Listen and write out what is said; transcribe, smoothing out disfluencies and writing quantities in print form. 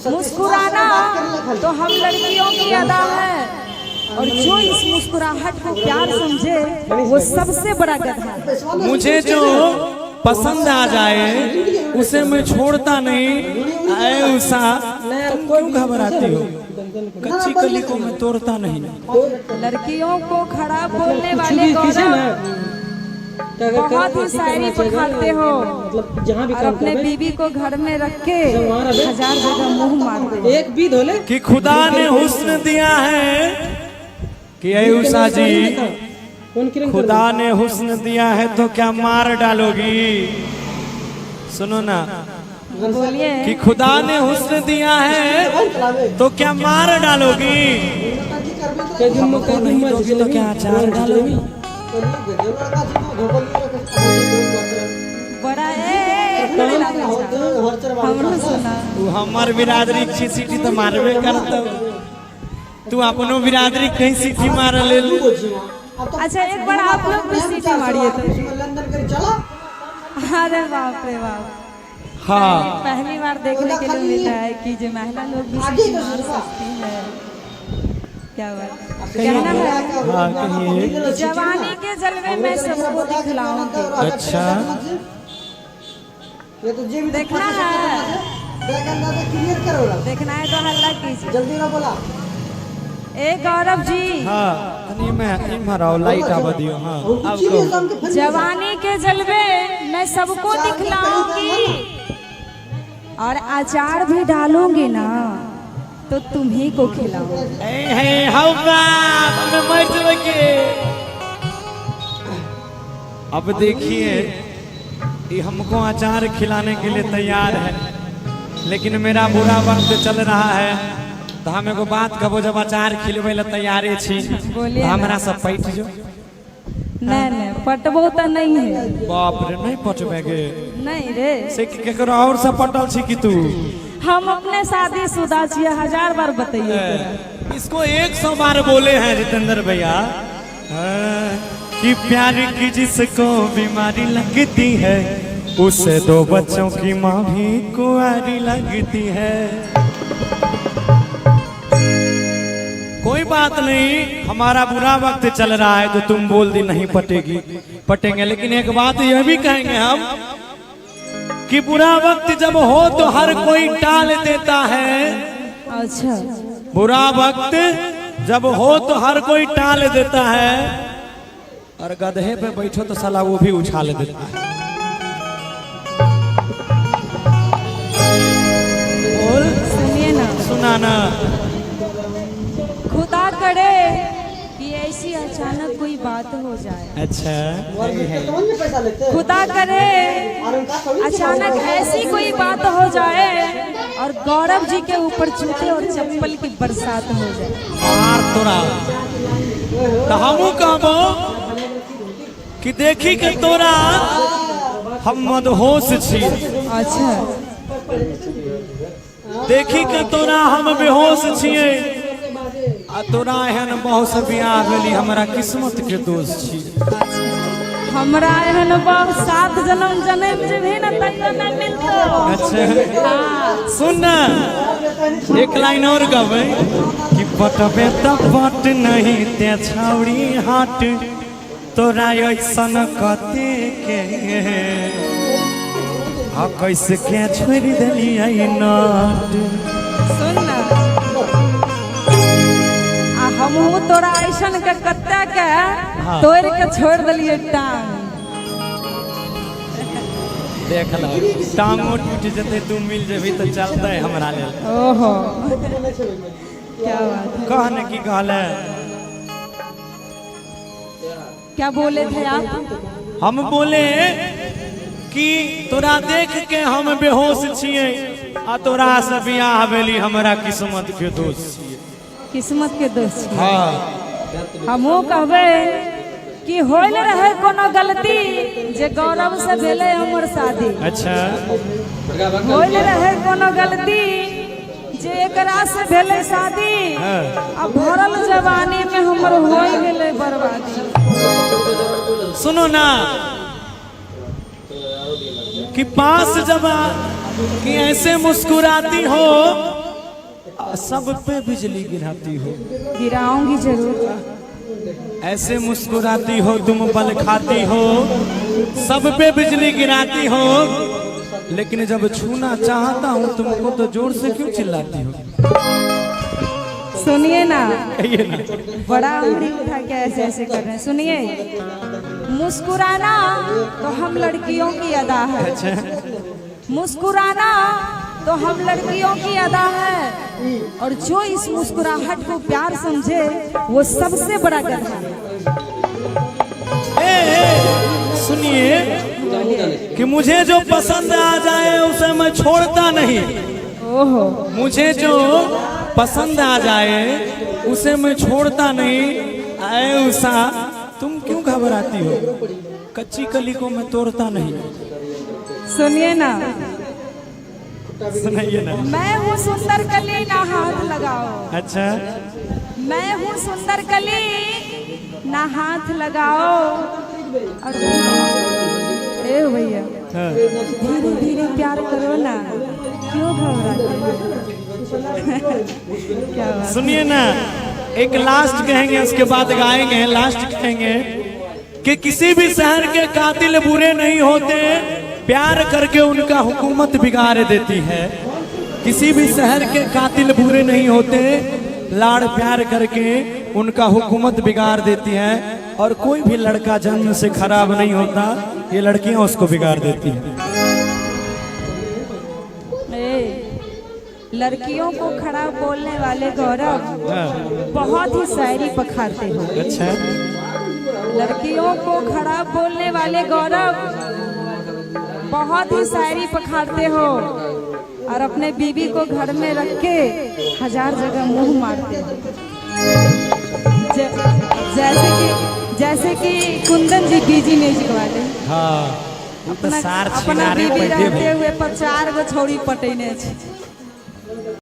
मुस्कुराना तो हम लड़कियों की अदा है, और जो इस मुस्कुराहट को प्यार समझे वो सबसे बड़ा गधा है। मुझे जो पसंद आ जाए उसे मैं छोड़ता नहीं। आए उषा, तुम क्यों घबराती हो? कच्ची कली को मैं तोड़ता नहीं। लड़कियों को खराब बोलने वाले गौरव बहुत ही शायरी पखाते हो, मतलब जहाँ भी और अपने बीवी को घर में रख के 1000 जगह मुंह मारते हो। एक भी धोले कि खुदा ने हुस्न दिया है कि ऐ उषा जी, खुदा ने हुस्न दिया है तो क्या मार डालोगी? सुनो ना, बोलिए। कि खुदा ने हुस्न दिया है तो क्या मार डालोगी? नहीं दोगी तो क्या अचार डालोगी? बड़ा हमरो सुना। तू हमार बिरादरी की सीटी तो मारबे करता, तू अपनो बिरादरी कहीं सीटी मार ले। अच्छा एक बार आप लोग भी सीटी मारिए तो। अरे बाप रे बाप, हाँ, पहली बार देखने के लिए मिलता है कि जो महिला लोग भी सीटी मार सकती है। क्या बात कहना है? हाँ कहिए। जवानी के जलवे में सबको दिखलाऊंगी। अच्छा, देखना है, देखना है तो हल्ला कीजिए जल्दी ना बोला। ए गौरव जी, हाँ मैं भराओ लाइट आवा दियो। हाँ अब कहो। जवानी के जलवे मैं सबको दिखलाऊंगी, और अचार भी डालूंगी ना तो तुम्ही को खिलाऊंगी। अब देखिए, ये हमको अचार खिलाने के लिए तैयार है, लेकिन मेरा बुरा वक्त चल रहा है। तो हम एगो बात कहो, जब अचार खिलवे ला तैयारे छी बोलिए तो ना। हमरा सब पैठ जो। नहीं पटबो तो नहीं है। बाप रे, नहीं पटबे गे नहीं रे, से केकरो और सब पटल छी कि तू? हम अपने शादीशुदा छिए, 1000 बार बताइए तोरा। इसको 100 बार बोले हैं जितेंद्र भैया कि प्यार की जिसको बीमारी लगती है उसे 2 बच्चों की माँ भी कुंवारी लगती है। कोई बात नहीं, हमारा बुरा वक्त चल रहा है तो तुम बोल दी नहीं पटेगी, पटेंगे। लेकिन एक बात यह भी कहेंगे हम कि बुरा वक्त जब हो तो हर कोई टाल देता है। अच्छा, बुरा वक्त जब हो तो हर कोई टाल देता है, और गधे पे बैठो तो साला वो भी उछाल देता है। बोल, सुनिए ना, सुना ना। खुदा करे कि ऐसी अचानक कोई बात हो जाए। अच्छा, खुदा करे अचानक ऐसी कोई बात हो जाए और गौरव जी के ऊपर जूते और चप्पल की बरसात हो जाए। मार तोरा तो हमू कहबो कि देखी के तोरा हम मदहोश छी। अच्छा, देखी के तोरा हम बेहोश छिए, आ तोरा एहन बहुत से बियाह भेली, हमारा किस्मत के दोष छी। हमरा एहन बाप 7 जन्म जन्म जे भी न तैयो न मिलतो। अच्छा, हाँ, सुन ना, एक लाइन और गवे कि पटबे त पट नहीं ते छाउरी हाट, तोरा ऐसन कते के हाँ कैसे के छोड़ देली आई नाट। सुन ना, आ हमहू तोरा ऐसन के कत्ते के तोड़ के छोड़ देलिए टांग। देख लो, टांगो टूट जते तू मिल जेबी तो चलते हमरा ले। ओहो, क्या बात है। कहने की कहले, क्या बोले थे आप? हम बोले कि तोरा देख के हम बेहोश छिए, आ तोरा से बियाह भेली, हमरा किस्मत के दोष छिए। किस्मत के दोस्त छी। हाँ, हमहू कहबे कि होल रहे कोनो गलती जे गौरव से भेले हमर शादी। अच्छा, होल रहे कोनो गलती जे एकरा से भेले शादी, अब भरल जवानी में हमर होई गेले बर्बादी। सुनो ना कि पास जब कि ऐसे मुस्कुराती हो सब पे बिजली गिराती हो। गिराऊंगी जरूर। ऐसे मुस्कुराती हो तुम पल खाती हो, सब पे बिजली गिराती हो, लेकिन जब छूना चाहता हूँ तुमको तो जोर से क्यों चिल्लाती हो? सुनिए ना, ये ना। बड़ा उंगली उठा के ऐसे ऐसे कर रहे हैं। सुनिए, मुस्कुराना तो हम लड़कियों की अदा है। अच्छा। मुस्कुराना तो हम लड़कियों की अदा है, और जो इस मुस्कुराहट को प्यार समझे वो सबसे बड़ा गधा है। सुनिए कि मुझे जो पसंद आ जाए उसे मैं छोड़ता नहीं। ओहो, मुझे जो पसंद आ जाए उसे मैं छोड़ता नहीं। ऐ उषा, तुम क्यों घबराती हो? कच्ची कली को मैं तोड़ता नहीं। सुनिए ना, सुनाइए ना। मैं हूँ सुंदर कली, ना हाथ लगाओ। अच्छा। मैं हूँ सुंदर कली, ना हाथ लगाओ। और ए भैया, हाँ। धीरे धीरे प्यार करो ना, क्यों घबराते? क्या बात। सुनिए ना, एक लास्ट कहेंगे, उसके बाद गाएंगे। लास्ट कहेंगे कि किसी भी शहर के कातिल बुरे नहीं होते, प्यार करके उनका हुकूमत बिगाड़ देती है। किसी भी शहर के कातिल बुरे नहीं होते, लाड़ प्यार करके उनका हुकूमत बिगाड़ देती है। और कोई भी लड़का जन्म से खराब नहीं होता, ये लड़कियां उसको बिगाड़ देती हैं। लड़कियों को खराब बोलने वाले गौरव बहुत ही शायरी पखारते हो। अच्छा। लड़कियों को खराब बोलने वाले गौरव बहुत ही शायरी पखारते हो, और अपने बीवी को घर में रख के 1000 जगह मुंह मारते हो। जैसे कि कुंदन जी बीजी म्यूजिक वाले। हाँ, अपना बीवी रहते हुए पर 4 गो छोड़ी पटेने।